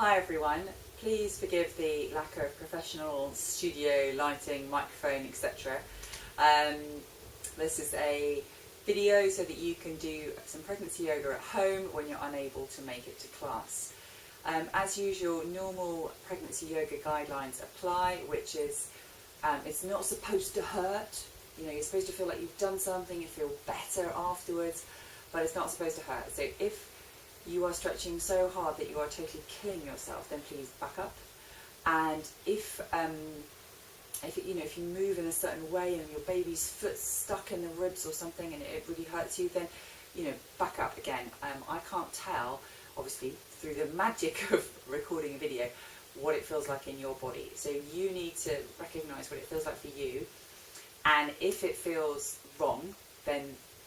Hi everyone, please forgive the lack of professional studio lighting, microphone, etc. This is a video so that you can do some pregnancy yoga at home when you're unable to make it to class. As usual, normal pregnancy yoga guidelines apply, which is it's not supposed to hurt. You know, you're supposed to feel like you've done something, you feel better afterwards, but it's not supposed to hurt. So if you are stretching so hard that you are totally killing yourself, then please back up. And if you move in a certain way and your baby's foot's stuck in the ribs or something and it really hurts you, then back up again. I can't tell, obviously, through the magic of recording a video, what it feels like in your body. So you need to recognise what it feels like for you, and if it feels wrong, then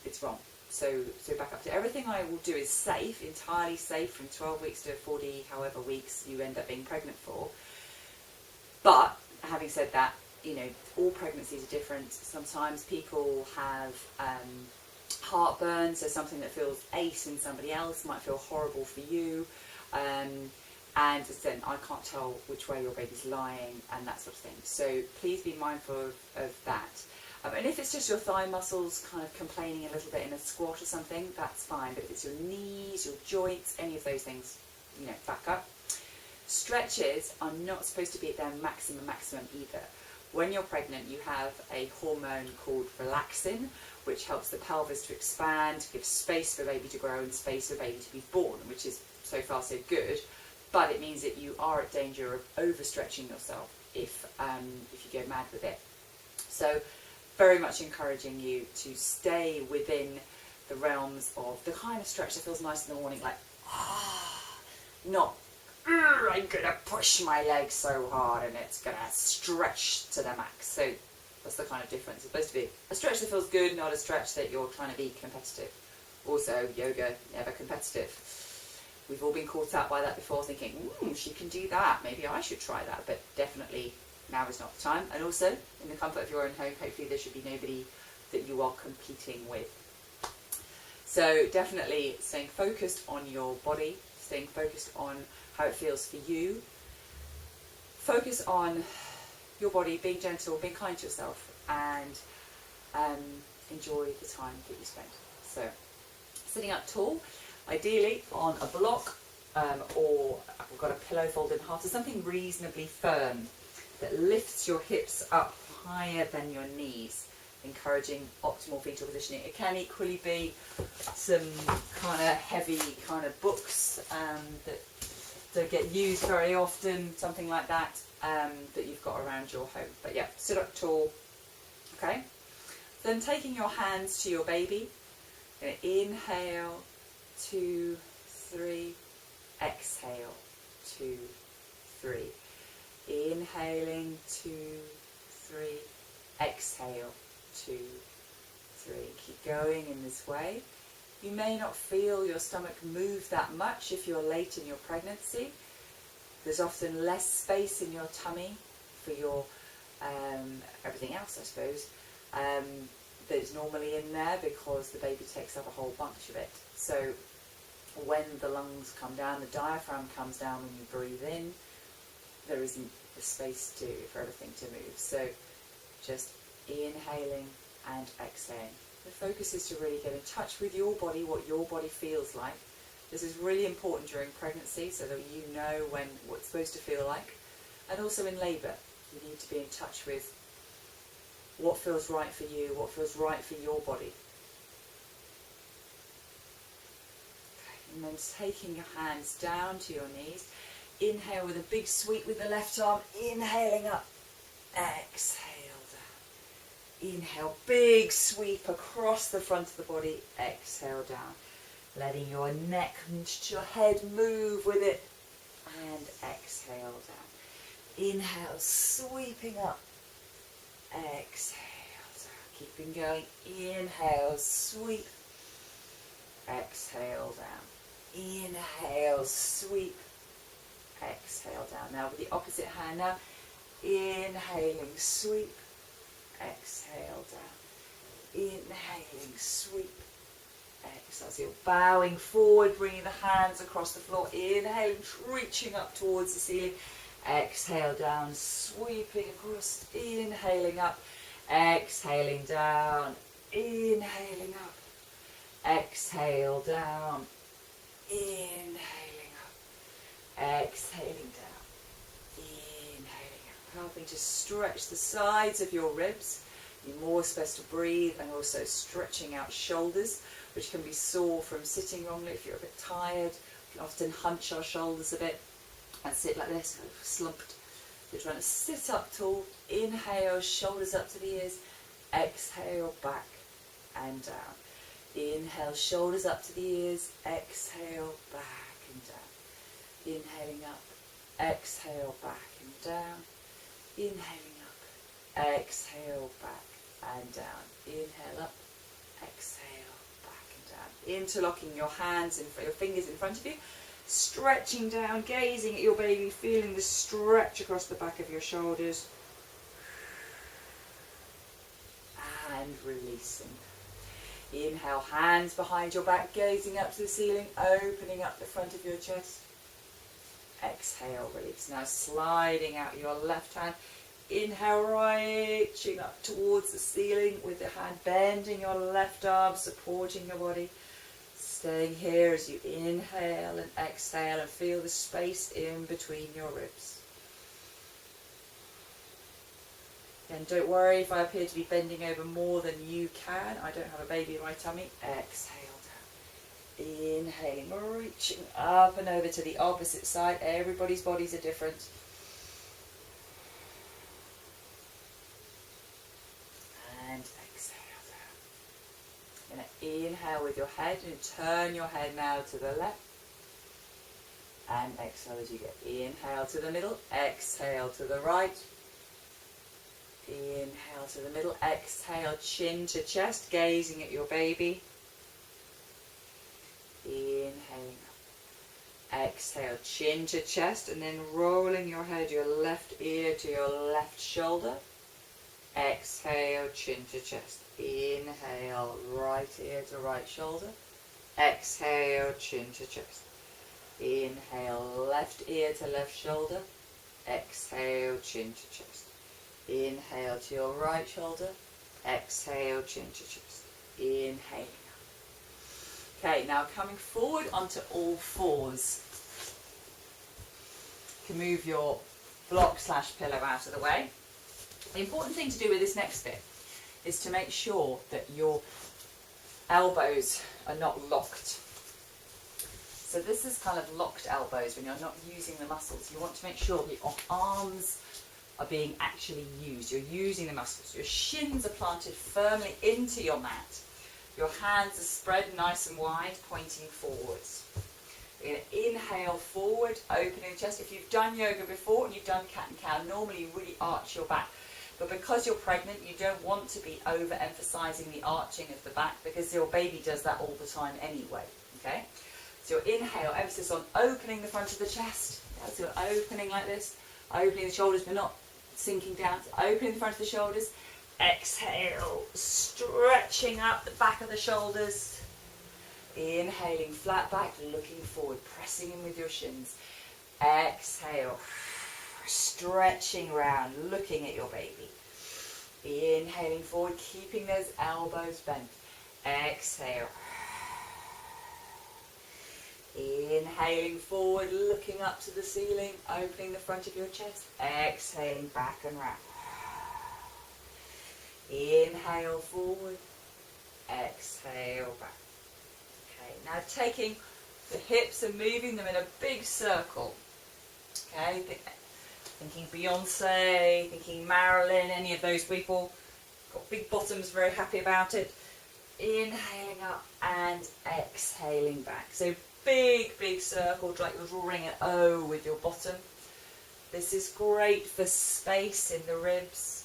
it's wrong. So back up. So everything I will do is safe, entirely safe, from 12 weeks to 40, however weeks you end up being pregnant for. But having said that, all pregnancies are different. Sometimes people have heartburn, so something that feels ace in somebody else might feel horrible for you. And then I can't tell which way your baby's lying and that sort of thing. So please be mindful of that. And if it's just your thigh muscles kind of complaining a little bit in a squat or something, that's fine. But if it's your knees, your joints, any of those things, back up. Stretches are not supposed to be at their maximum either. When you're pregnant, you have a hormone called relaxin, which helps the pelvis to expand, gives space for baby to grow and space for baby to be born, which is so far so good. But it means that you are at danger of overstretching yourself if you go mad with it. So very much encouraging you to stay within the realms of the kind of stretch that feels nice in the morning, like, not, I'm going to push my leg so hard and it's going to stretch to the max. So that's the kind of difference. It's supposed to be a stretch that feels good, not a stretch that you're trying to be competitive. Also, yoga, never competitive. We've all been caught out by that before, thinking, she can do that, maybe I should try that, but definitely now is not the time. And also, in the comfort of your own home, hopefully there should be nobody that you are competing with. So definitely staying focused on your body, staying focused on how it feels for you. Focus on your body, being gentle, being kind to yourself, and enjoy the time that you spend. So, sitting up tall, ideally on a block, or I've got a pillow folded in half, so something reasonably firm that lifts your hips up higher than your knees, encouraging optimal fetal positioning. It can equally be some kind of heavy kind of books that don't get used very often, something like that, that you've got around your home. But yeah, sit up tall. Okay. Then taking your hands to your baby, inhale, 2, 3, exhale, 2, 3. Inhaling, 2, 3, exhale, 2, 3. Keep going in this way. You may not feel your stomach move that much if you're late in your pregnancy. There's often less space in your tummy for your everything else, I suppose, that's normally in there because the baby takes up a whole bunch of it. So when the lungs come down, the diaphragm comes down when you breathe in, there isn't the space for everything to move. So just inhaling and exhaling. The focus is to really get in touch with your body, what your body feels like. This is really important during pregnancy so that you know what it's supposed to feel like. And also in labour, you need to be in touch with what feels right for you, what feels right for your body. Okay. And then taking your hands down to your knees. Inhale with a big sweep with the left arm, inhaling up, exhale down. Inhale, big sweep across the front of the body, exhale down. Letting your neck and your head move with it, and exhale down. Inhale, sweeping up, exhale down. Keeping going, inhale, sweep, exhale down. Inhale, sweep, exhale down. Now with the opposite hand now, inhaling, sweep, exhale down. Inhaling, sweep, Exhale. So you're bowing forward, bringing the hands across the floor. Inhaling, reaching up towards the ceiling. Exhale down, sweeping across. Inhaling up. Exhaling down. Inhaling up. Exhale down. Inhaling up. Exhaling down. Inhaling up. Helping to stretch the sides of your ribs. You're more supposed to breathe, and also stretching out shoulders, which can be sore from sitting wrongly. If you're a bit tired, we can often hunch our shoulders a bit and sit like this, slumped. You're trying to sit up tall. Inhale, shoulders up to the ears. Exhale, back and down. Inhale, shoulders up to the ears. Exhale, back and down. Inhaling up. Exhale, back and down. Inhaling up. Exhale, back and down. Inhale up. Exhale, back and down. Interlocking your hands and your fingers in front of you. Stretching down, gazing at your baby, feeling the stretch across the back of your shoulders. And releasing. Inhale, hands behind your back, gazing up to the ceiling, opening up the front of your chest. Exhale, release. Now sliding out your left hand. Inhale, reaching up towards the ceiling with the hand, bending your left arm, supporting your body. Staying here as you inhale and exhale and feel the space in between your ribs. And don't worry if I appear to be bending over more than you can. I don't have a baby in my tummy. Exhale down. Inhaling, reaching up and over to the opposite side. Everybody's bodies are different. And exhale down. Gonna inhale with your head and turn your head now to the left. And exhale as you go. Inhale to the middle, exhale to the right. Inhale to the middle, exhale, chin to chest, gazing at your baby. Inhaling up. Exhale, chin to chest, and then rolling your head, your left ear to your left shoulder. Exhale, chin to chest. Inhale, right ear to right shoulder. Exhale, chin to chest. Inhale, left ear to left shoulder. Exhale, chin to chest. Inhale to your right shoulder. Exhale, chin to chest. Inhaling up. Okay, now coming forward onto all fours. You can move your block/pillow out of the way. The important thing to do with this next bit is to make sure that your elbows are not locked. So this is kind of locked elbows when you're not using the muscles. You want to make sure that your arms are being actually used. You're using the muscles. Your shins are planted firmly into your mat. Your hands are spread nice and wide, pointing forwards. You're going to inhale forward, opening the chest. If you've done yoga before and you've done cat and cow, normally you really arch your back. But because you're pregnant, you don't want to be over-emphasizing the arching of the back because your baby does that all the time anyway. Okay? So your inhale, emphasis on opening the front of the chest. So you're opening like this, opening the shoulders, but not sinking down. So opening the front of the shoulders. Exhale, stretching up the back of the shoulders. Inhaling, flat back, looking forward, pressing in with your shins. Exhale, stretching round, looking at your baby. Inhaling forward, keeping those elbows bent. Exhale. Inhaling forward, looking up to the ceiling, opening the front of your chest. Exhaling back and round. Inhale forward, exhale back. Okay, now taking the hips and moving them in a big circle. Okay, thinking Beyonce, thinking Marilyn, any of those people. Got big bottoms, very happy about it. Inhaling up and exhaling back. So big, big circle, like you're drawing an O with your bottom. This is great for space in the ribs.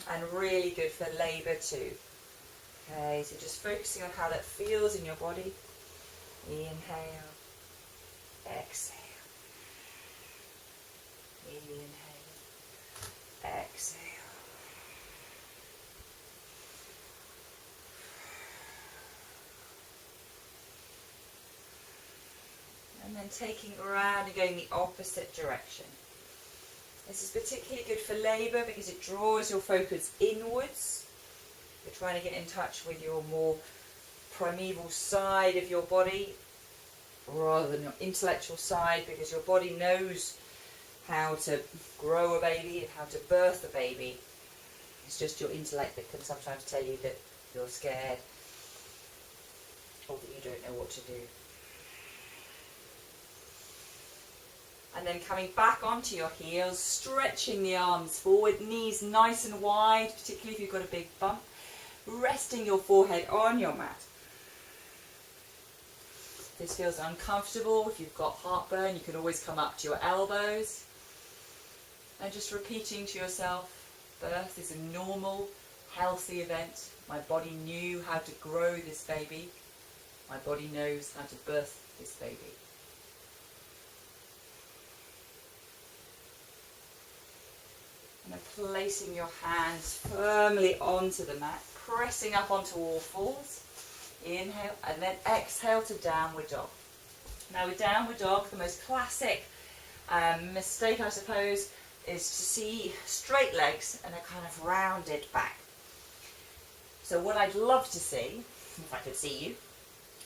And really good for labour too. Okay, so just focusing on how that feels in your body. Inhale, exhale. Inhale, exhale. And then taking it around and going the opposite direction. This is particularly good for labour because it draws your focus inwards. You're trying to get in touch with your more primeval side of your body rather than your intellectual side, because your body knows how to grow a baby and how to birth a baby. It's just your intellect that can sometimes tell you that you're scared or that you don't know what to do. And then coming back onto your heels, stretching the arms forward, knees nice and wide, particularly if you've got a big bump. Resting your forehead on your mat. If this feels uncomfortable, if you've got heartburn, you can always come up to your elbows. And just repeating to yourself, birth is a normal, healthy event. My body knew how to grow this baby. My body knows how to birth this baby. And then placing your hands firmly onto the mat, pressing up onto all fours. Inhale, and then exhale to downward dog. Now with downward dog, the most classic mistake, I suppose, is to see straight legs and a kind of rounded back. So what I'd love to see, if I could see you,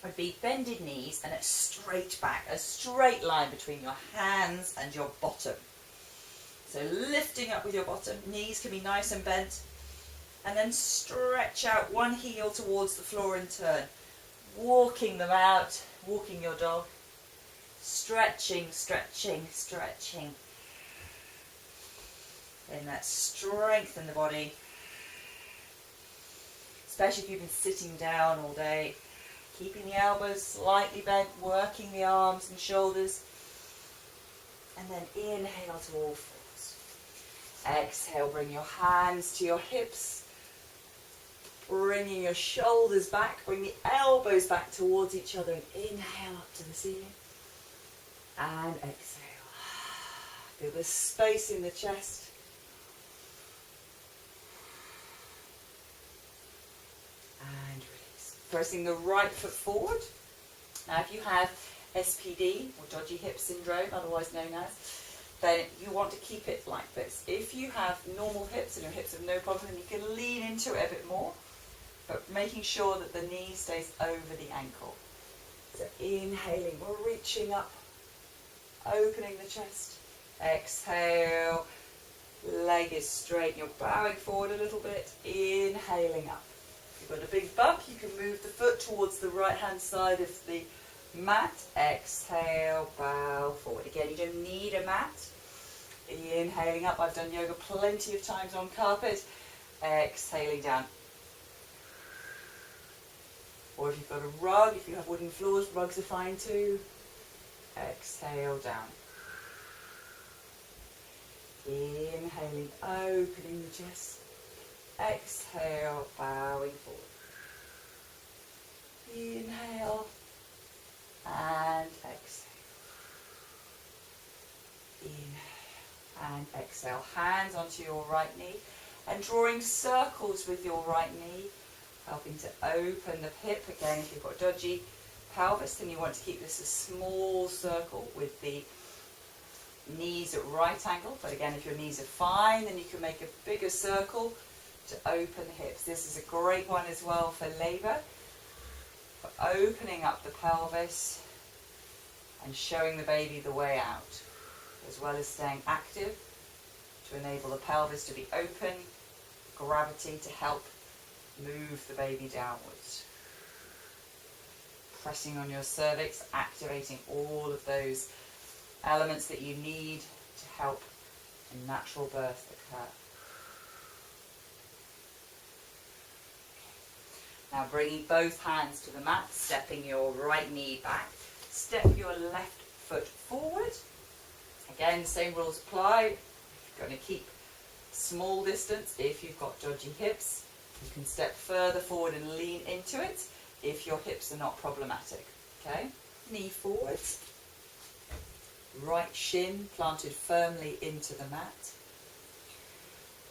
would be bended knees and a straight back, a straight line between your hands and your bottom. So lifting up with your bottom, knees can be nice and bent, and then stretch out one heel towards the floor and turn. Walking them out, walking your dog. Stretching, stretching, stretching. Then that strengthen the body. Especially if you've been sitting down all day. Keeping the elbows slightly bent, working the arms and shoulders. And then inhale to all fours. Exhale, bring your hands to your hips. Bringing your shoulders back, bring the elbows back towards each other and inhale up to the ceiling. And exhale. Feel the space in the chest. And release. Pressing the right foot forward. Now if you have SPD or dodgy hip syndrome, otherwise known as, then you want to keep it like this. If you have normal hips and your hips have no problem, you can lean into it a bit more, but making sure that the knee stays over the ankle. So inhaling, we're reaching up, opening the chest. Exhale, leg is straight, you're bowing forward a little bit, inhaling up. If you've got a big bump, you can move the foot towards the right hand side of the mat. Exhale, bow forward. Again, you don't need a mat. Inhaling up, I've done yoga plenty of times on carpet. Exhaling down. Or if you've got a rug, if you have wooden floors, rugs are fine too. Exhale down. Inhaling, opening the chest. Exhale, bowing forward. Inhale and exhale. Inhale and exhale. Hands onto your right knee and drawing circles with your right knee, helping to open the hip. Again, if you've got dodgy pelvis, then you want to keep this a small circle with the knees at right angle. But again, if your knees are fine, then you can make a bigger circle to open the hips. This is a great one as well for labour, for opening up the pelvis and showing the baby the way out, as well as staying active to enable the pelvis to be open, gravity to help move the baby downwards. Pressing on your cervix, activating all of those elements that you need to help a natural birth occur. Now bringing both hands to the mat, stepping your right knee back, step your left foot forward. Again, same rules apply. You're going to keep small distance if you've got dodgy hips. You can step further forward and lean into it if your hips are not problematic. Okay, knee forward. Right shin planted firmly into the mat.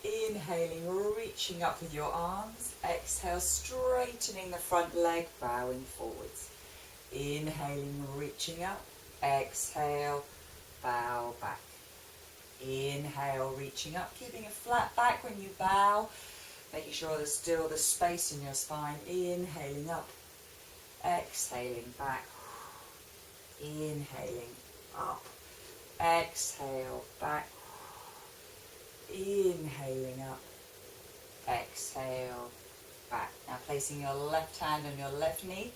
Inhaling, reaching up with your arms. Exhale, straightening the front leg, bowing forwards. Inhaling, reaching up. Exhale, bow back. Inhale, reaching up, keeping a flat back when you bow, making sure there's still the space in your spine. Inhaling up, exhaling back, inhaling up, exhale back, inhaling up, exhale back. Now placing your left hand on your left knee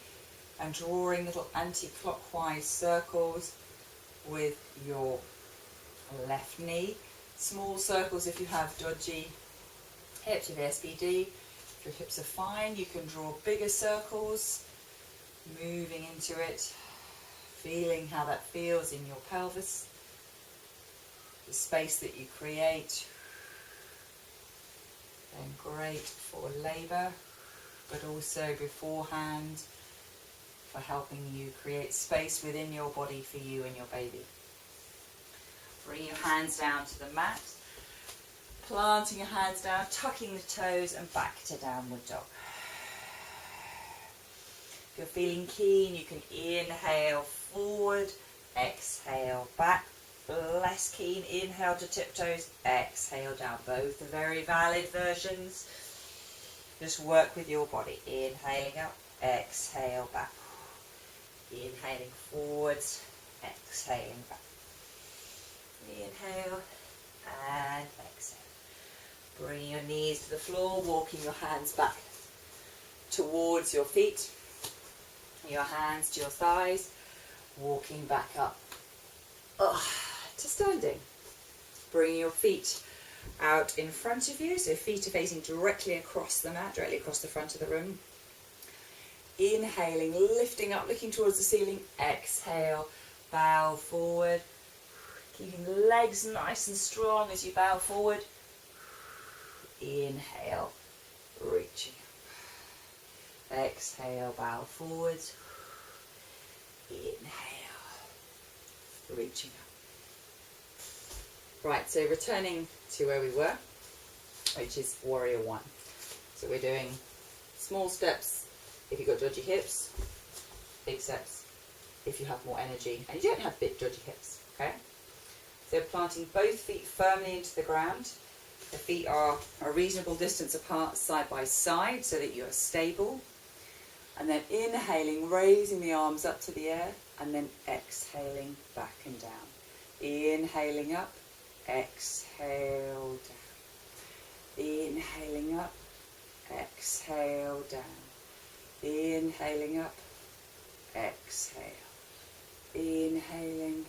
and drawing little anti-clockwise circles with your left knee. Small circles if you have dodgy hips with SPD. If your hips are fine, you can draw bigger circles, moving into it, feeling how that feels in your pelvis, the space that you create. And great for labour, but also beforehand for helping you create space within your body for you and your baby. Bring your hands down to the mat, planting your hands down, tucking the toes and back to downward dog. If you're feeling keen, you can inhale forward, exhale back. Less keen, inhale to tiptoes, exhale down. Both are very valid versions. Just work with your body. Inhaling up, exhale back. Inhaling forwards, exhaling back. Inhale and exhale. Bring your knees to the floor, walking your hands back towards your feet. Your hands to your thighs, walking back up. To standing. Bring your feet out in front of you, so feet are facing directly across the mat, directly across the front of the room. Inhaling, lifting up, looking towards the ceiling. Exhale, bow forward. Keeping the legs nice and strong as you bow forward. Inhale, reaching up. Exhale, bow forward. Inhale, reaching up. Right, so returning to where we were, which is Warrior One. So we're doing small steps if you've got dodgy hips, big steps if you have more energy and you don't have big dodgy hips, okay? So planting both feet firmly into the ground. The feet are a reasonable distance apart, side by side, so that you are stable. And then inhaling, raising the arms up to the air, and then exhaling back and down. Inhaling up, exhale down. Inhaling up, exhale down. Inhaling up, exhale. Inhaling,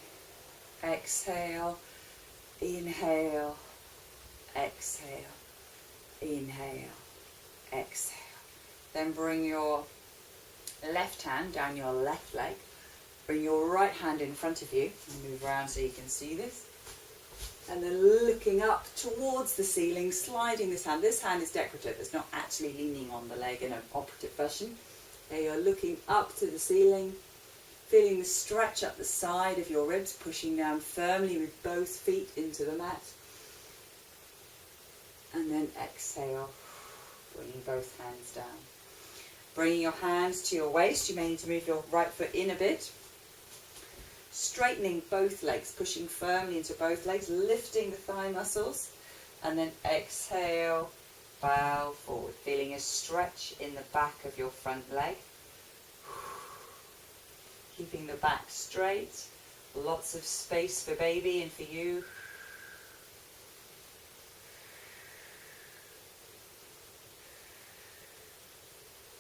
exhale, inhale, exhale, inhale, exhale. Then bring your left hand down your left leg. Bring your right hand in front of you and move around so you can see this. And then looking up towards the ceiling, sliding this hand. This hand is decorative, it's not actually leaning on the leg in an operative fashion. Okay, you're looking up to the ceiling, feeling the stretch up the side of your ribs, pushing down firmly with both feet into the mat. And then exhale, bringing both hands down. Bringing your hands to your waist, you may need to move your right foot in a bit. Straightening both legs, pushing firmly into both legs, lifting the thigh muscles, and then exhale, bow forward, feeling a stretch in the back of your front leg. Keeping the back straight, lots of space for baby and for you.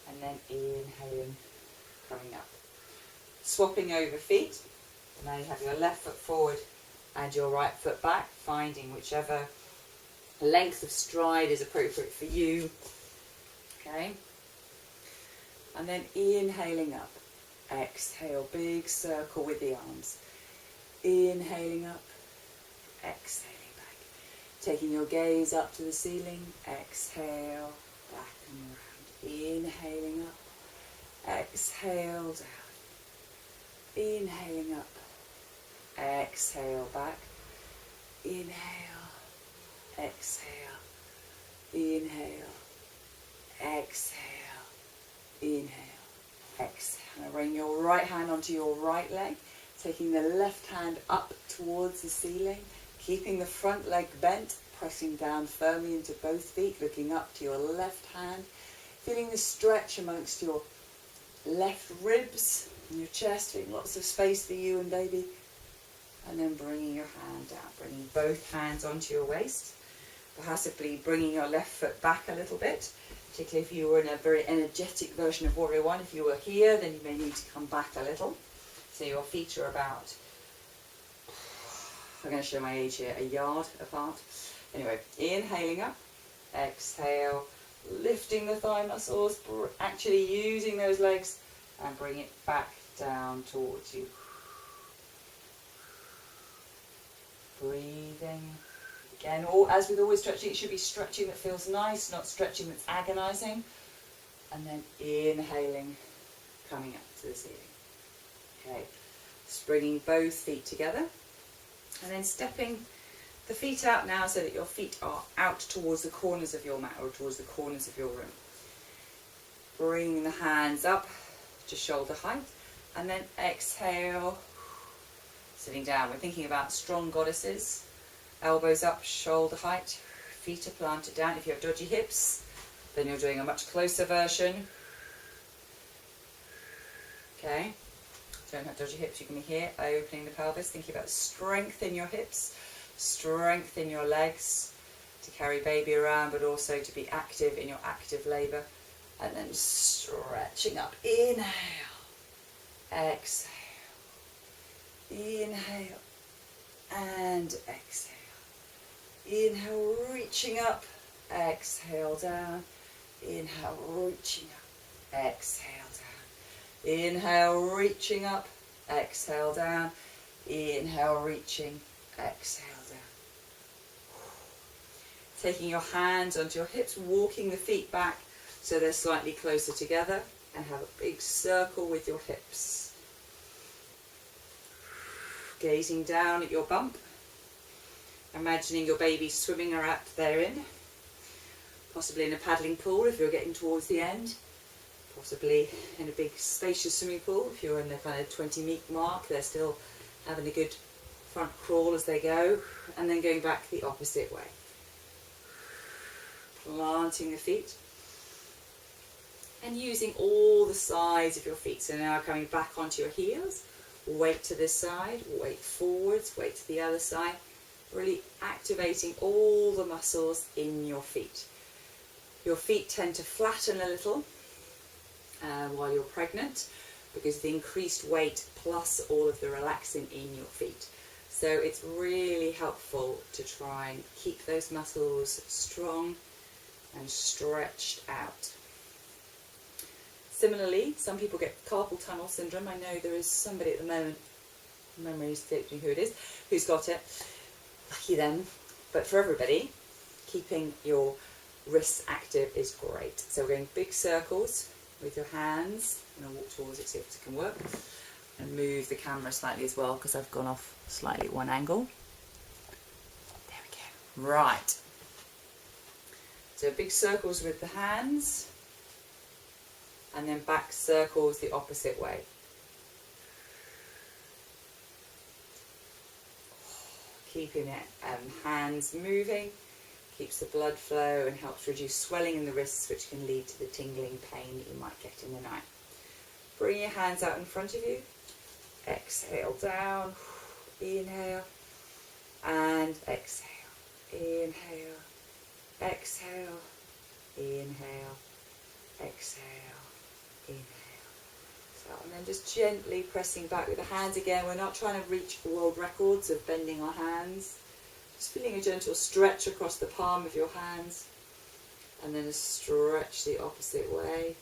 And then inhaling, coming up. Swapping over feet. Now you have your left foot forward and your right foot back, finding whichever length of stride is appropriate for you. Okay. And then inhaling up. Exhale, big circle with the arms. Inhaling up, exhaling back. Taking your gaze up to the ceiling. Exhale, back and around. Inhaling up, exhale down. Inhaling up, exhale back. Inhale, exhale, inhale, exhale, inhale, exhale. Now bring your right hand onto your right leg. Taking the left hand up towards the ceiling, keeping the front leg bent, pressing down firmly into both feet, looking up to your left hand, feeling the stretch amongst your left ribs and your chest, feeling lots of space for you and baby. And then bringing your hand down, bringing both hands onto your waist, possibly bringing your left foot back a little bit, particularly if you were in a very energetic version of Warrior One. If you were here, then you may need to come back a little. So your feet are about, I'm going to show my age here, a yard apart. Anyway, inhaling up, exhale, lifting the thigh muscles, actually using those legs, and bring it back down towards you. Breathing. Again, as with always stretching, it should be stretching that feels nice, not stretching that's agonizing. And then inhaling, coming up to the ceiling. Okay, just bringing both feet together. And then stepping the feet out now so that your feet are out towards the corners of your mat or towards the corners of your room. Bring the hands up to shoulder height. And then exhale, sitting down. We're thinking about strong goddesses. Elbows up, shoulder height. Feet are planted down. If you have dodgy hips, then you're doing a much closer version. Okay. Don't have dodgy hips, you can be here, opening the pelvis, thinking about strength in your hips, strength in your legs, to carry baby around, but also to be active in your active labour. And then stretching up. Inhale, exhale, inhale, and exhale. Inhale, reaching up, exhale down, inhale, reaching up, exhale down. Inhale, reaching up, exhale down, inhale, reaching, exhale down. Taking your hands onto your hips, walking the feet back so they're slightly closer together, and have a big circle with your hips. Gazing down at your bump, imagining your baby swimming around therein, possibly in a paddling pool if you're getting towards the end. Possibly in a big spacious swimming pool. If you're in the kind of 20-meter mark, they're still having a good front crawl as they go, and then going back the opposite way. Planting the feet and using all the sides of your feet. So now coming back onto your heels, weight to this side, weight forwards, weight to the other side, really activating all the muscles in your feet. Your feet tend to flatten a little while you're pregnant, because of the increased weight plus all of the relaxing in your feet. So it's really helpful to try and keep those muscles strong and stretched out. Similarly, some people get carpal tunnel syndrome. I know there is somebody at the moment, memory escaping who it is, who's got it. Lucky them. But for everybody, keeping your wrists active is great. So we're going big circles with your hands. I'm going to walk towards it, see if it can work. And move the camera slightly as well, because I've gone off slightly at one angle. There we go. Right. So big circles with the hands, and then back circles the opposite way. Keeping it hands moving, keeps the blood flow and helps reduce swelling in the wrists, which can lead to the tingling pain that you might get in the night. Bring your hands out in front of you. Exhale down, inhale, and exhale. Inhale, exhale, inhale, exhale, inhale. So, and then just gently pressing back with the hands again. We're not trying to reach world records of bending our hands. Just feeling a gentle stretch across the palm of your hands, and then a stretch the opposite way.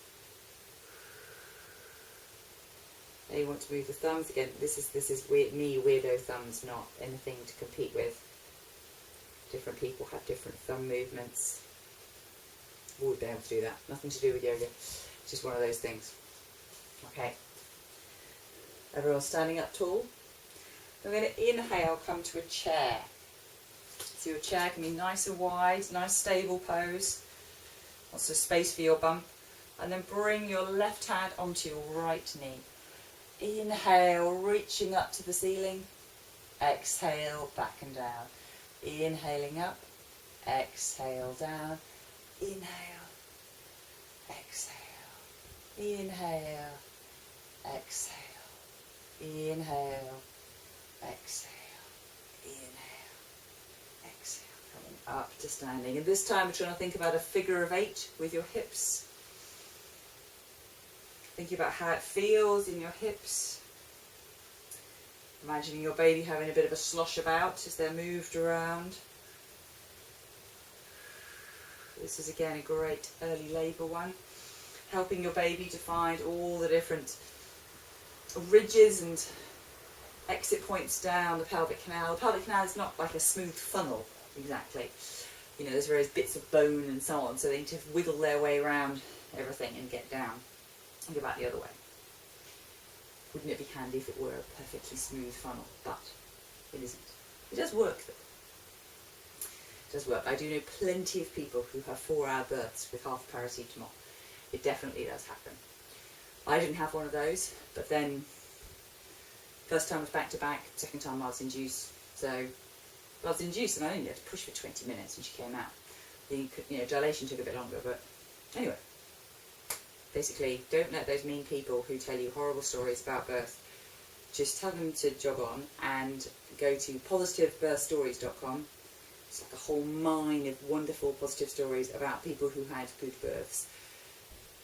Now you want to move the thumbs again. This is weird, me weirdo thumbs, not anything to compete with. Different people have different thumb movements. We would be able to do that. Nothing to do with yoga. It's just one of those things. Okay. Everyone standing up tall. We're going to inhale, come to a chair. So your chair can be nice and wide, nice stable pose. Lots of space for your bum. And then bring your left hand onto your right knee. Inhale, reaching up to the ceiling. Exhale, back and down. Inhaling up. Exhale, down. Inhale. Exhale. Inhale. Exhale. Inhale. Exhale. Inhale. Exhale. Coming up to standing. And this time we're trying to think about a figure of 8 with your hips. Thinking about how it feels in your hips. Imagining your baby having a bit of a slosh about as they're moved around. This is again a great early labour one. Helping your baby to find all the different ridges and exit points down the pelvic canal. The pelvic canal is not like a smooth funnel exactly. You know, there's various bits of bone and so on, so they need to wiggle their way around everything and get down. And go back the other way. Wouldn't it be handy if it were a perfectly smooth funnel? But it isn't. It does work though. It does work. I do know plenty of people who have 4-hour births with half paracetamol. It definitely does happen. I didn't have one of those, but then first time was back to back, second time I was induced. So I was induced and I only had to push for 20 minutes and she came out. The dilation took a bit longer, but anyway. Basically, don't let those mean people who tell you horrible stories about birth, just tell them to jog on and go to positivebirthstories.com. It's like a whole mine of wonderful positive stories about people who had good births.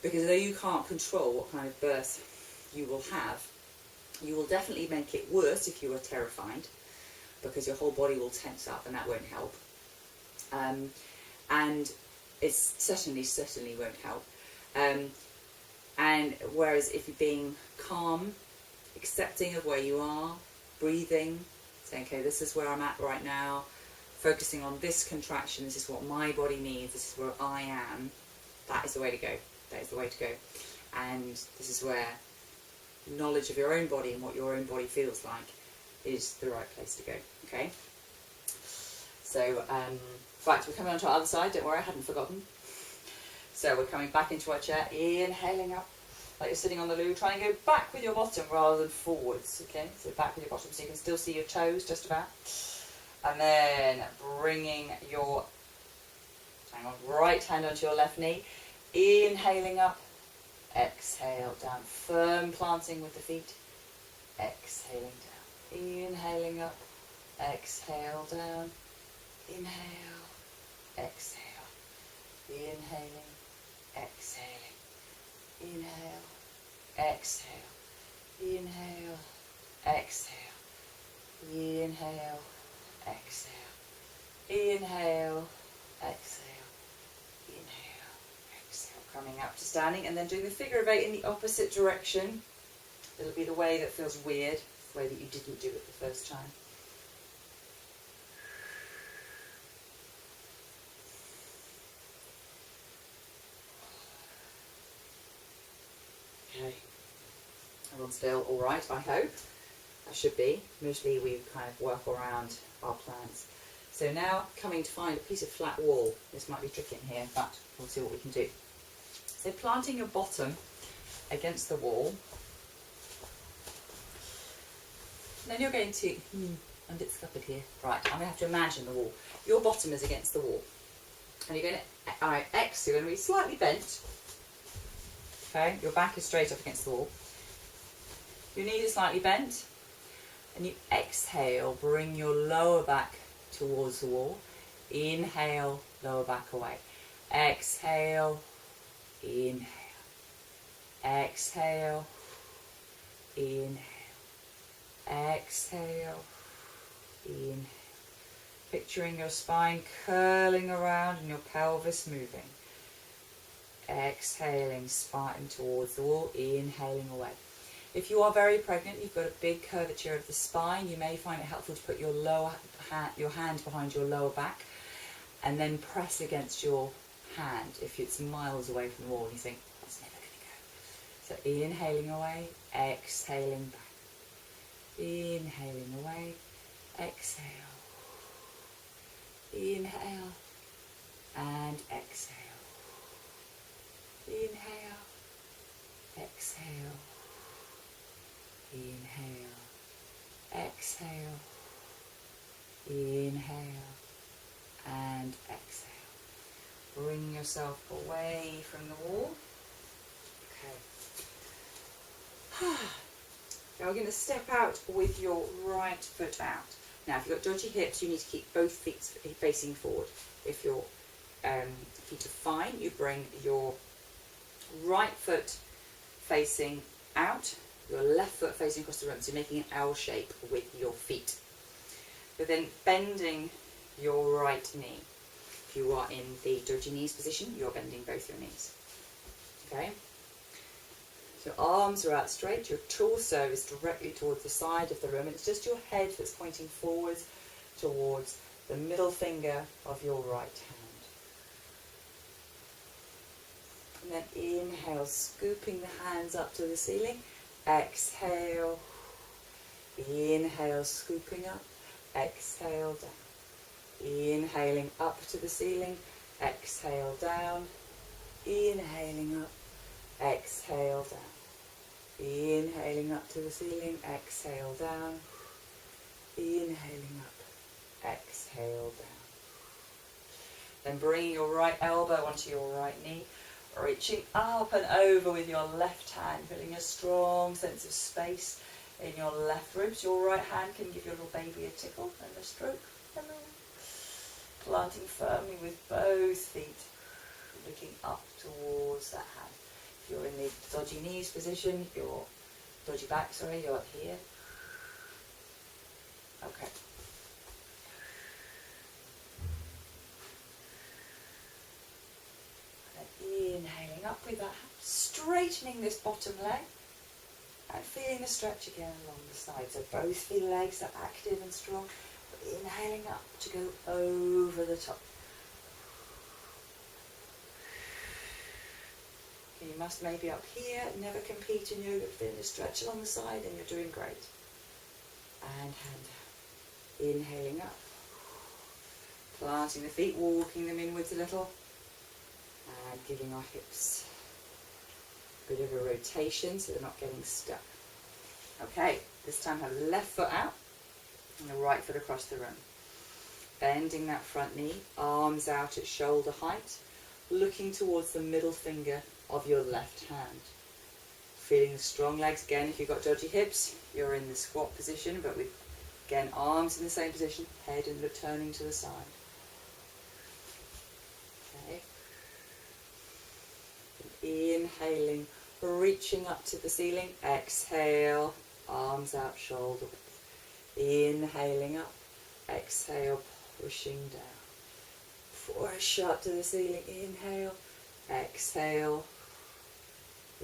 Because though you can't control what kind of birth you will have, you will definitely make it worse if you are terrified, because your whole body will tense up and that won't help. And it certainly won't help. And whereas if you're being calm, accepting of where you are, breathing, saying, okay, this is where I'm at right now, focusing on this contraction, this is what my body needs, this is where I am, that is the way to go. That is the way to go. And this is where knowledge of your own body and what your own body feels like is the right place to go. Okay? So, in fact, we're coming on to our other side, don't worry, I hadn't forgotten. So we're coming back into our chair, inhaling up, like you're sitting on the loo, trying to go back with your bottom rather than forwards, okay? So back with your bottom so you can still see your toes just about. And then bringing your right hand onto your left knee, inhaling up, exhale down, firm planting with the feet, exhaling down, inhaling up, exhale down, inhale, exhale, inhaling, exhaling, inhale, exhale, inhale, exhale, inhale, exhale, inhale, exhale, inhale, exhale. Coming up to standing and then doing the figure of 8 in the opposite direction. It'll be the way that feels weird, the way that you didn't do it the first time. Okay, everyone's still alright, I hope. I should be. Mostly we kind of work around our plans. So now coming to find a piece of flat wall. This might be tricky in here, but we'll see what we can do. So planting your bottom against the wall. Then you're going to, and it's scuppered here. Right, I'm going to have to imagine the wall. Your bottom is against the wall. And you're going to, alright, you're going to be slightly bent. Okay, your back is straight up against the wall. Your knee is slightly bent. And you exhale, bring your lower back towards the wall. Inhale, lower back away. Exhale, inhale. Exhale, inhale. Exhale, inhale. Picturing your spine curling around and your pelvis moving. Exhaling, spine towards the wall, inhaling away. If you are very pregnant, you've got a big curvature of the spine, you may find it helpful to put your hand behind your lower back and then press against your hand if it's miles away from the wall and you think, that's never going to go. So inhaling away, exhaling back. Inhaling away, exhale. Inhale and exhale. Inhale, exhale. Inhale, exhale, inhale, and exhale. Bring yourself away from the wall. Okay. Now we're going to step out with your right foot out. Now if you've got dodgy hips, you need to keep both feet facing forward. If your feet are fine, you bring your right foot facing out, your left foot facing across the room, so making an L shape with your feet. You're then bending your right knee. If you are in the dodgy knees position, you're bending both your knees. Okay? So your arms are out straight, your torso is directly towards the side of the room, and it's just your head that's pointing forwards towards the middle finger of your right hand. And then inhale, scooping the hands up to the ceiling. Exhale. Inhale, scooping up. Exhale, down. Inhaling up to the ceiling. Exhale, down. Inhaling up. Exhale, down. Inhaling up to the ceiling. Exhale, down. Inhaling up. Exhale, down. Then bring your right elbow onto your right knee. Reaching up and over with your left hand, feeling a strong sense of space in your left ribs. Your right hand can give your little baby a tickle and a stroke. Hello. Planting firmly with both feet, looking up towards that hand. If you're in the dodgy knees position, your dodgy back, sorry, you're up here. Okay. Inhaling up with that, straightening this bottom leg and feeling the stretch again along the side. So both feet legs are active and strong. But inhaling up to go over the top. You must maybe up here, never compete in yoga, feeling the stretch along the side and you're doing great. And hand down. Inhaling up. Planting the feet, walking them inwards a little. And giving our hips a bit of a rotation so they're not getting stuck. Okay, this time have the left foot out and the right foot across the room. Bending that front knee, arms out at shoulder height, looking towards the middle finger of your left hand. Feeling the strong legs. Again, if you've got dodgy hips, you're in the squat position, but with, again, arms in the same position, head and turning to the side. Okay. Inhaling, reaching up to the ceiling. Exhale, arms out, shoulder width. Inhaling up. Exhale, pushing down. Push up to the ceiling. Inhale. Exhale.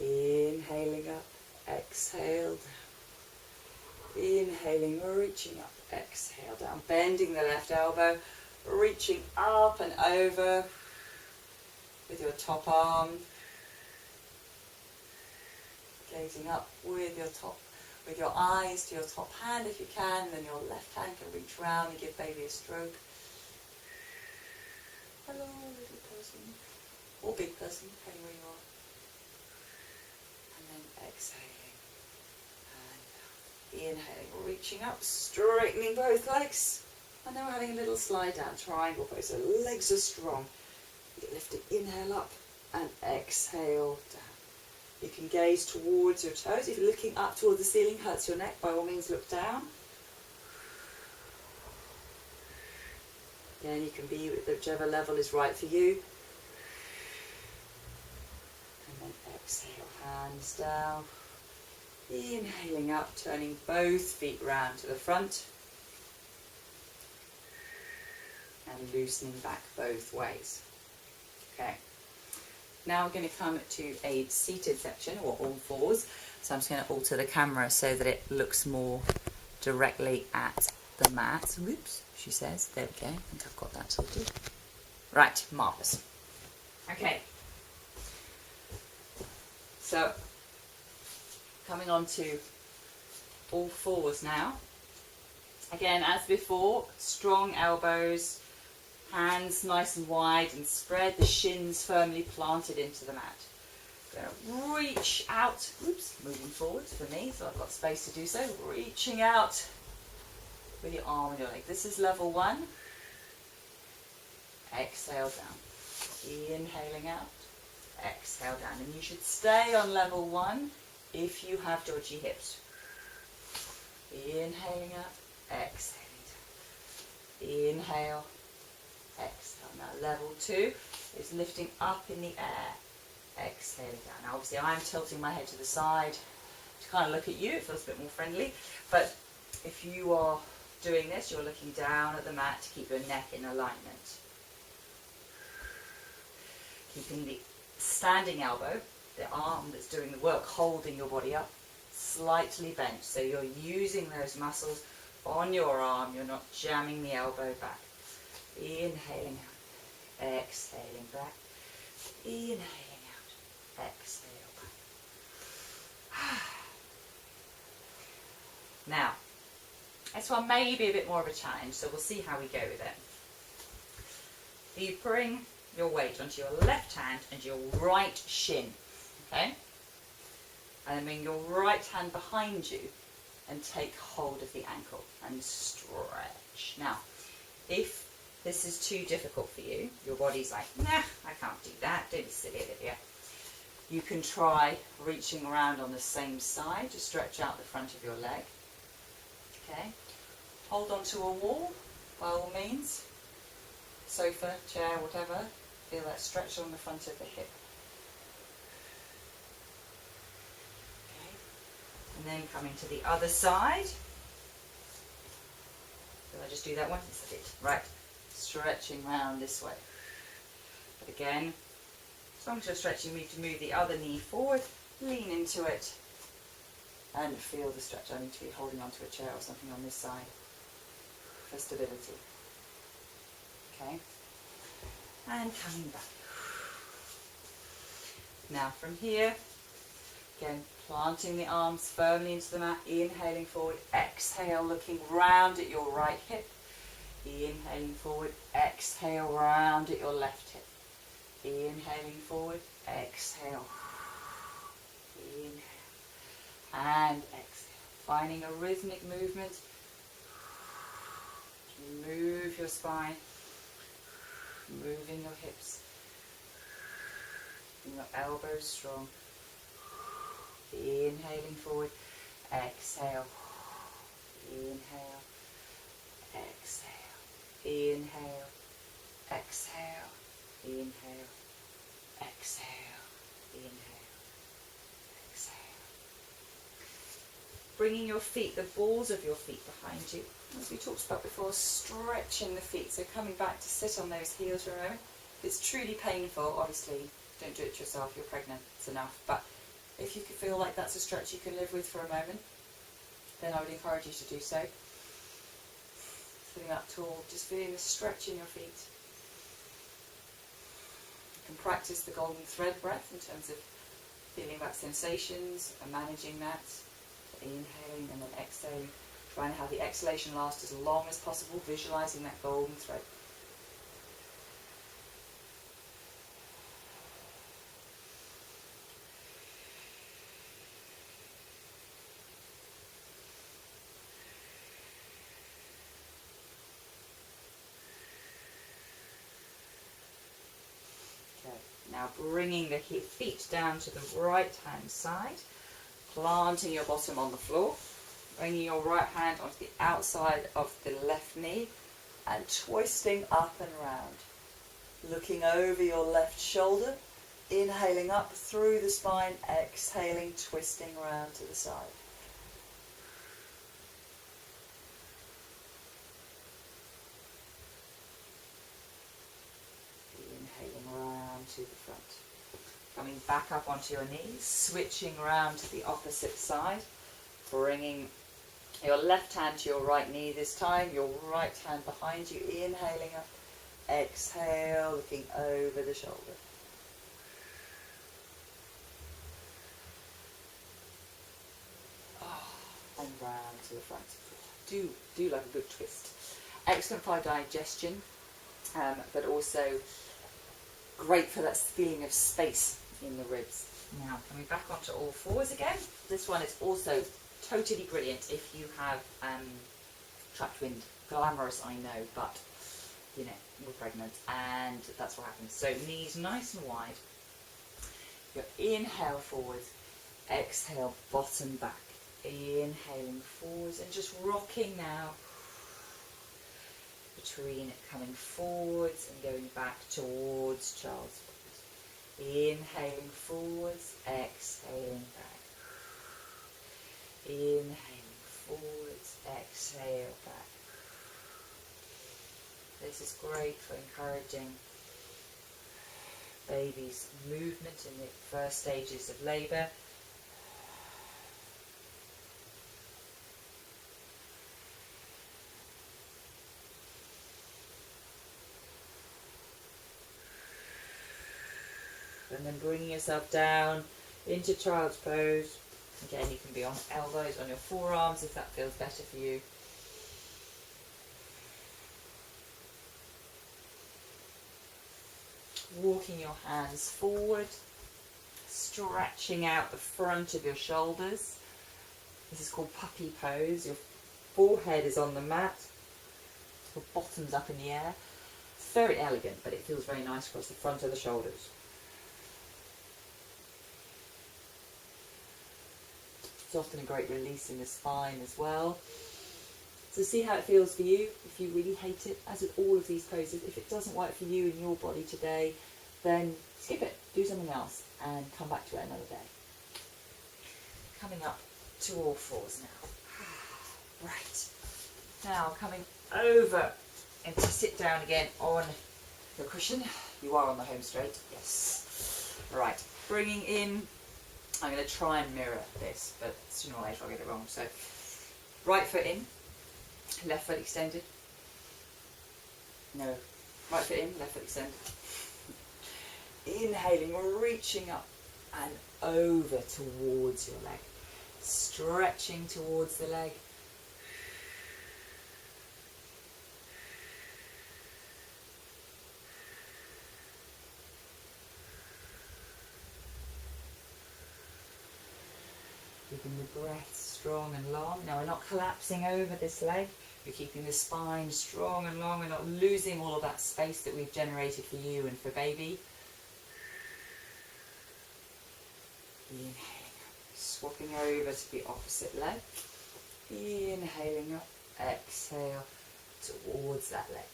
Inhaling up. Exhale down. Inhaling, reaching up. Exhale down. Bending the left elbow. Reaching up and over with your top arm. Gazing up with your top, with your eyes to your top hand if you can, then your left hand can reach round and give baby a stroke. Hello, little person, or big person, depending where you are. And then exhaling, and inhaling, reaching up, straightening both legs, and then we're having a little slide down, triangle pose, so legs are strong. Get lifted, inhale up, and exhale down. You can gaze towards your toes. If you're looking up towards the ceiling, hurts your neck, by all means look down. Again, you can be at whichever level is right for you. And then exhale, hands down. Inhaling up, turning both feet round to the front. And loosening back both ways. Okay. Now we're going to come to a seated section, or all fours. So I'm just going to alter the camera so that it looks more directly at the mat. Whoops, she says. There we go. I think I've got that sorted. Right, marvellous. Okay. So, coming on to all fours now. Again, as before, strong elbows. Hands nice and wide and spread, the shins firmly planted into the mat. Gonna reach out, oops, moving forwards for me, so I've got space to do so, reaching out with your arm and your leg. This is level 1. Exhale down. Inhaling out, exhale down. And you should stay on level 1 if you have dodgy hips. Inhaling out, exhaling down. Inhale, exhale. Now level 2 is lifting up in the air, exhaling down. Now obviously I'm tilting my head to the side to kind of look at you, it feels a bit more friendly, but if you are doing this, you're looking down at the mat to keep your neck in alignment. Keeping the standing elbow, the arm that's doing the work, holding your body up, slightly bent. So you're using those muscles on your arm, you're not jamming the elbow back. Inhaling out, exhaling back. Inhaling out, exhale back. Now, this one may be a bit more of a challenge, so we'll see how we go with it. You bring your weight onto your left hand and your right shin, okay? And then bring your right hand behind you and take hold of the ankle and stretch. Now, if this is too difficult for you, your body's like, nah, I can't do that, don't be silly, Olivia. You can try reaching around on the same side to stretch out the front of your leg, okay? Hold onto a wall, by all means. Sofa, chair, whatever. Feel that stretch on the front of the hip. Okay. And then coming to the other side. Did I just do that one? Yes, I did. Right. Stretching round this way. But again, as long as you're stretching, you need to move the other knee forward, lean into it, and feel the stretch. I need to be holding onto a chair or something on this side for stability. Okay. And coming back. Now from here, again, planting the arms firmly into the mat, inhaling forward, exhale, looking round at your right hip, inhaling forward, exhale, round at your left hip, inhaling forward, exhale, inhale, and exhale, finding a rhythmic movement, move your spine, moving your hips, your elbows strong, inhaling forward, exhale, inhale, exhale, inhale, exhale, inhale, exhale, inhale, exhale. Bringing your feet, the balls of your feet behind you. As we talked about before, stretching the feet, so coming back to sit on those heels for a moment. If it's truly painful, obviously don't do it yourself, you're pregnant, it's enough, but if you can feel like that's a stretch you can live with for a moment, then I would encourage you to do so. Sitting up tall, just feeling the stretch in your feet. You can practice the golden thread breath in terms of feeling that sensations and managing that, inhaling and then exhaling. Trying to have the exhalation last as long as possible, visualizing that golden thread. Okay, now bringing the feet down to the right hand side, planting your bottom on the floor. Bringing your right hand onto the outside of the left knee and twisting up and round. Looking over your left shoulder, inhaling up through the spine, exhaling, twisting round to the side. Inhaling round to the front. Coming back up onto your knees, switching round to the opposite side, bringing your left hand to your right knee this time, your right hand behind you, inhaling up, exhale, looking over the shoulder. And round to the front. Do like a good twist. Excellent for digestion, but also great for that feeling of space in the ribs. Now, coming back onto all fours again. This one is also totally brilliant if you have trapped wind. Glamorous, I know, but you know, we're pregnant and that's what happens. So knees nice and wide. Your inhale forwards, exhale bottom back. Inhaling forwards and just rocking now between coming forwards and going back towards child's pose. Inhaling forwards, exhaling back. Inhaling forwards, exhale back. This is great for encouraging baby's movement in the first stages of labour. And then bringing yourself down into child's pose. Again, you can be on elbows, on your forearms if that feels better for you. Walking your hands forward, stretching out the front of your shoulders. This is called puppy pose. Your forehead is on the mat, your bottom's up in the air. It's very elegant, but it feels very nice across the front of the shoulders. It's often a great release in the spine as well. So see how it feels for you. If you really hate it, as with all of these poses, if it doesn't work for you in your body today, then skip it, do something else, and come back to it another day. Coming up to all fours now. Right. Now coming over and to sit down again on your cushion. You are on the home straight, yes. Right, bringing in, I'm going to try and mirror this, but sooner or later I'll get it wrong. So, right foot in, left foot extended. No, right foot in, left foot extended. Inhaling, reaching up and over towards your leg. Stretching towards the leg. Keeping the breath strong and long. Now we're not collapsing over this leg. You're keeping the spine strong and long. We're not losing all of that space that we've generated for you and for baby. Inhaling up, swapping over to the opposite leg. Inhaling up, exhale towards that leg.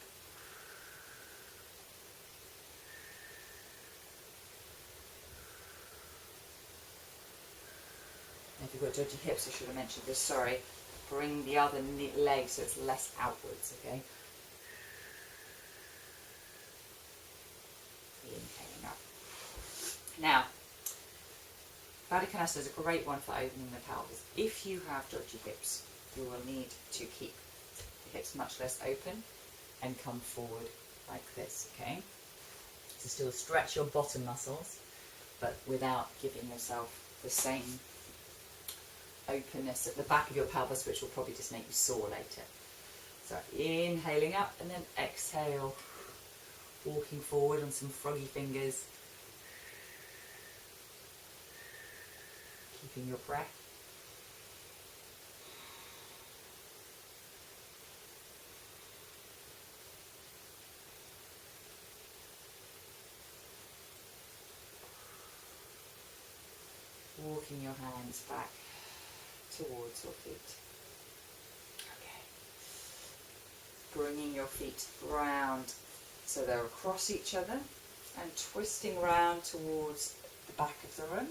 If you've got dodgy hips, I should have mentioned this, sorry. Bring the other leg so it's less outwards, okay? Inhaling up. Now, Baddha is a great one for opening the pelvis. If you have dodgy hips, you will need to keep the hips much less open and come forward like this, okay? So still stretch your bottom muscles, but without giving yourself the same openness at the back of your pelvis, which will probably just make you sore later. So inhaling up and then exhale, walking forward on some froggy fingers, keeping your breath. Walking your hands back towards your feet. Okay. Bringing your feet round so they're across each other and twisting round towards the back of the room.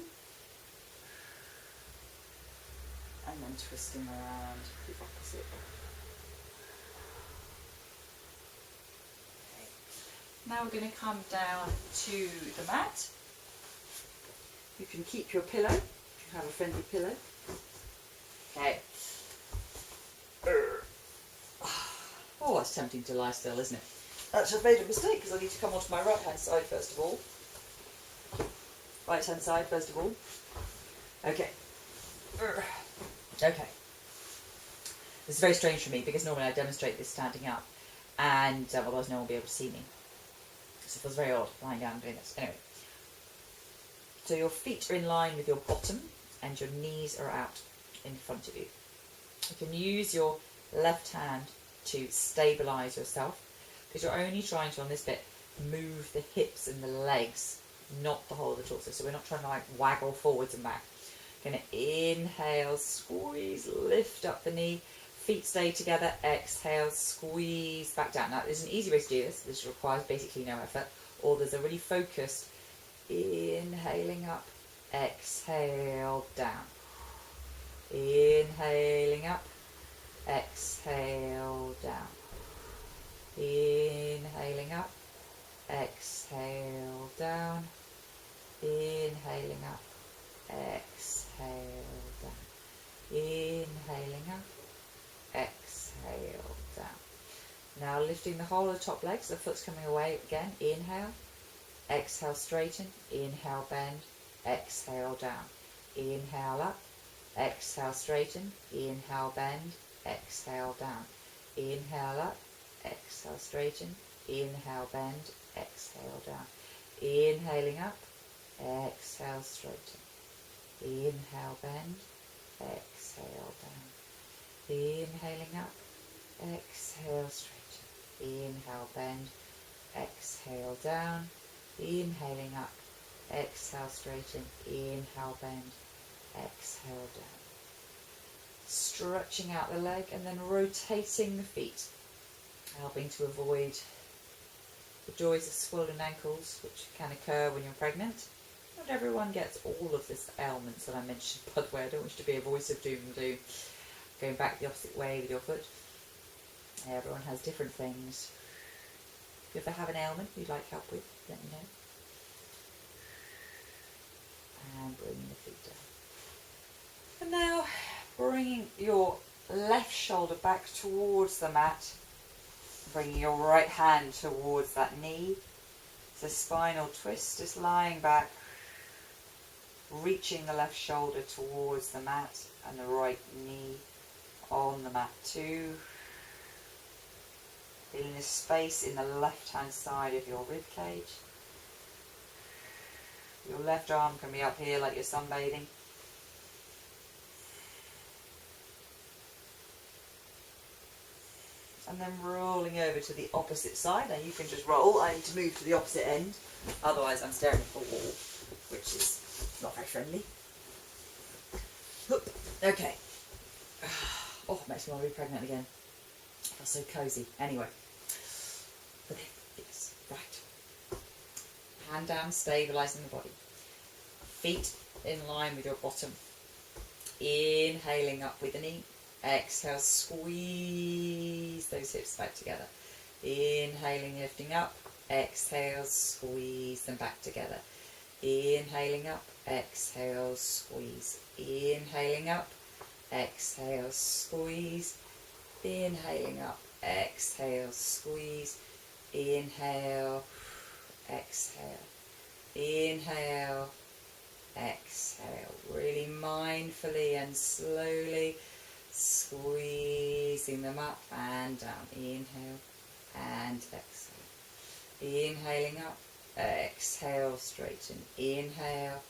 And then twisting around the opposite way. Okay. Now we're going to come down to the mat. You can keep your pillow, if you have a friendly pillow. Okay. Oh, that's tempting to lie still, isn't it? Actually, I've made a mistake because I need to come onto my right hand side first of all. Right hand side first of all. Okay. Okay. This is very strange for me because normally I demonstrate this standing up and otherwise no one will be able to see me. So it feels very odd lying down and doing this. Anyway. So your feet are in line with your bottom and your knees are out in front of you. You can use your left hand to stabilise yourself, because you're only trying to, on this bit, move the hips and the legs, not the whole of the torso. So we're not trying to like waggle forwards and back. Going to inhale, squeeze, lift up the knee, feet stay together, exhale, squeeze back down. Now there's an easy way to do this. This requires basically no effort, or there's a really focused inhaling up, exhale down. Inhaling up, exhale down. Inhaling up, exhale down. Inhaling up, exhale down. Inhaling up, exhale down. Now lifting the whole of the top legs, the foot's coming away again. Inhale, exhale straighten, inhale bend, exhale down. Inhale up, exhale straighten, inhale bend, exhale down. Inhale up, exhale straighten, inhale bend, exhale down. Inhaling up, exhale straighten, inhale bend, exhale down. Inhaling up, exhale straighten, inhale bend, exhale down. Inhaling up, exhale straighten, inhale bend, exhale down. Stretching out the leg and then rotating the feet, helping to avoid the joys of swollen ankles, which can occur when you're pregnant. Not everyone gets all of this ailments that I mentioned, by the way. I don't wish to be a voice of doom and doom. Going back the opposite way with your foot. Everyone has different things. If you ever have an ailment you'd like help with, let me know. And bringing the feet down. And now bringing your left shoulder back towards the mat. Bringing your right hand towards that knee. It's a spinal twist, just lying back. Reaching the left shoulder towards the mat and the right knee on the mat too. Feeling a space in the left hand side of your rib cage. Your left arm can be up here like you're sunbathing. And then rolling over to the opposite side. Now you can just roll. I need to move to the opposite end. Otherwise I'm staring at the wall, which is not very friendly. Okay. Oh, makes me want to be pregnant again. Feels so cosy. Anyway. Okay, yes, right. Hand down, stabilising the body. Feet in line with your bottom. Inhaling up with the knee. Exhale, squeeze those hips back together. Inhaling, lifting up. Exhale, squeeze them back together. Inhaling up. Exhale, squeeze. Inhaling up. Exhale, squeeze. Inhaling up. Exhale, squeeze. Inhale. Exhale. Inhale. Exhale. Really mindfully and slowly squeezing them up and down. Inhale and exhale. Inhaling up. Exhale, straighten. Inhale.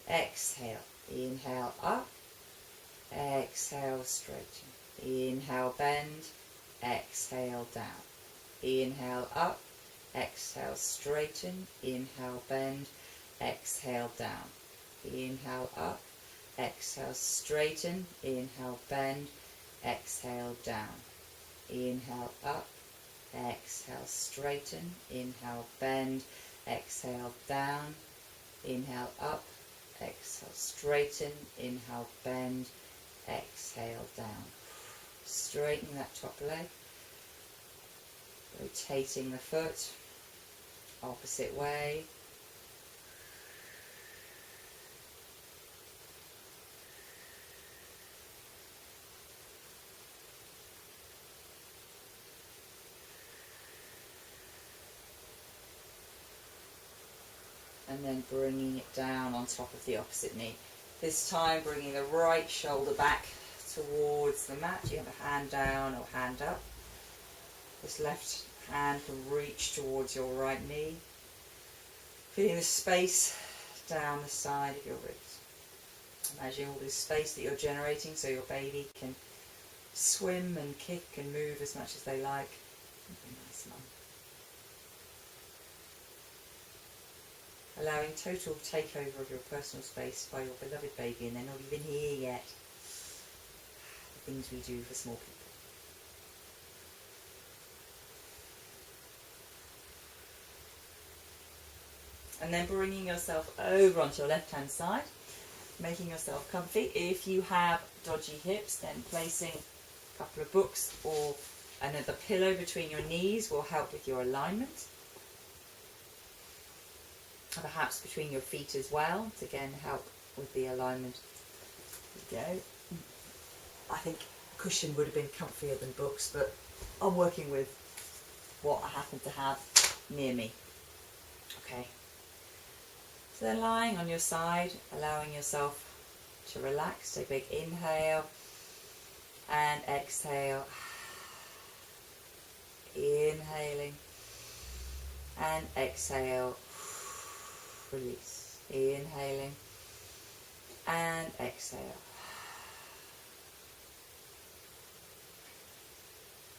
Exhale. Inhale up. Exhale, straighten. Inhale, bend. Exhale, down. Inhale up. Exhale, straighten. Inhale, bend. Exhale, down. Inhale up. Exhale, straighten. Inhale, bend. Exhale, down. Inhale up. Exhale, straighten. Inhale, bend. Exhale, down. Inhale up. Exhale, straighten. Inhale, bend. Exhale, down. Straighten that top leg. Rotating the foot. Opposite way. And then bringing it down on top of the opposite knee. This time bringing the right shoulder back towards the mat. You have a hand down or hand up. This left hand can reach towards your right knee. Feeling the space down the side of your ribs. Imagine all this space that you're generating so your baby can swim and kick and move as much as they like. Nice, mum. Allowing total takeover of your personal space by your beloved baby, and they're not even here yet. The things we do for small people. And then bringing yourself over onto your left hand side, making yourself comfy. If you have dodgy hips, then placing a couple of books or another pillow between your knees will help with your alignment. And perhaps between your feet as well, to again help with the alignment. There we go. I think cushion would have been comfier than books, but I'm working with what I happen to have near me. Okay. So then lying on your side, allowing yourself to relax. Take a big inhale and exhale. Inhaling and exhale. Release. Inhaling and exhale.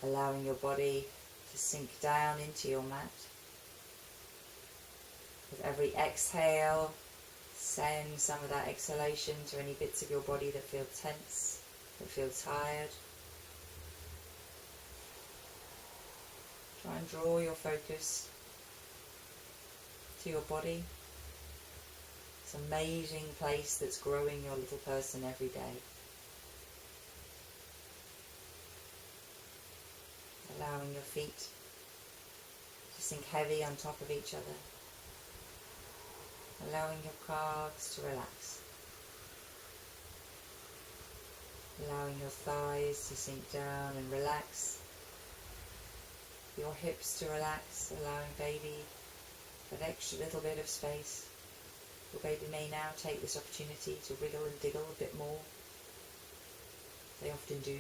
Allowing your body to sink down into your mat. With every exhale, send some of that exhalation to any bits of your body that feel tense, that feel tired. Try and draw your focus to your body. This amazing place that's growing your little person every day. Allowing your feet to sink heavy on top of each other. Allowing your calves to relax. Allowing your thighs to sink down and relax. Your hips to relax, allowing baby that extra little bit of space. Your baby may now take this opportunity to wriggle and diggle a bit more. They often do.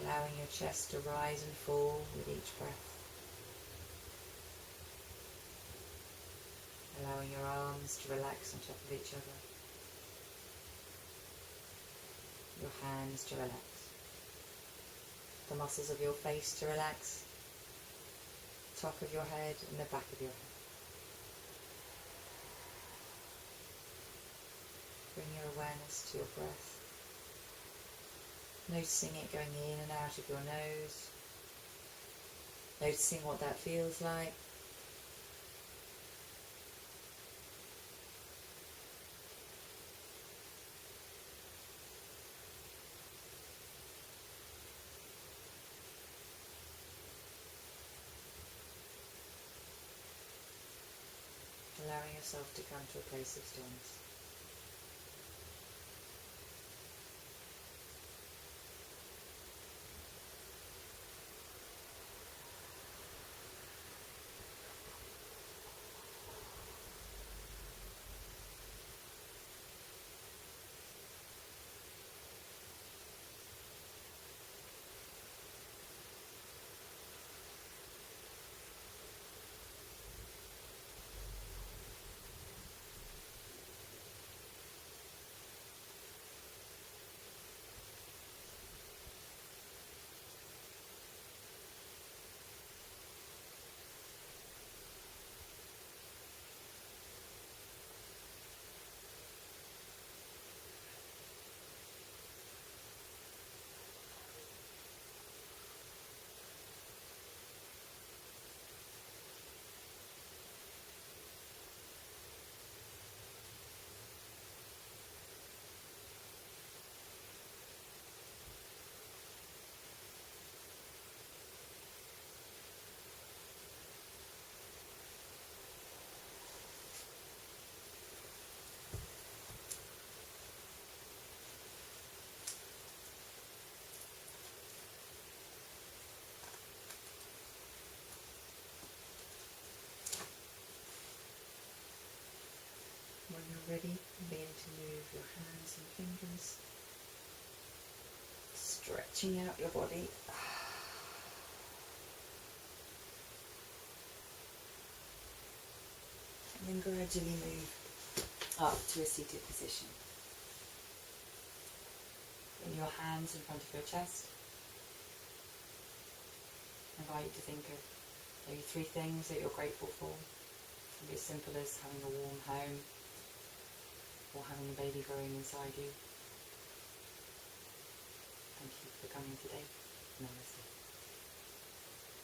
Allowing your chest to rise and fall with each breath. Allowing your arms to relax on top of each other. Your hands to relax. The muscles of your face to relax. Top of your head and the back of your head. Bring your awareness to your breath. Noticing it going in and out of your nose. Noticing what that feels like. Allowing yourself to come to a place of stillness. When you're ready, begin to move your hands and fingers, stretching out your body. And gradually move up to a seated position. Bring your hands in front of your chest. I invite you to think of maybe 3 things that you're grateful for. It can be as simple as having a warm home or having a baby growing inside you. Thank you for coming today. Namaste.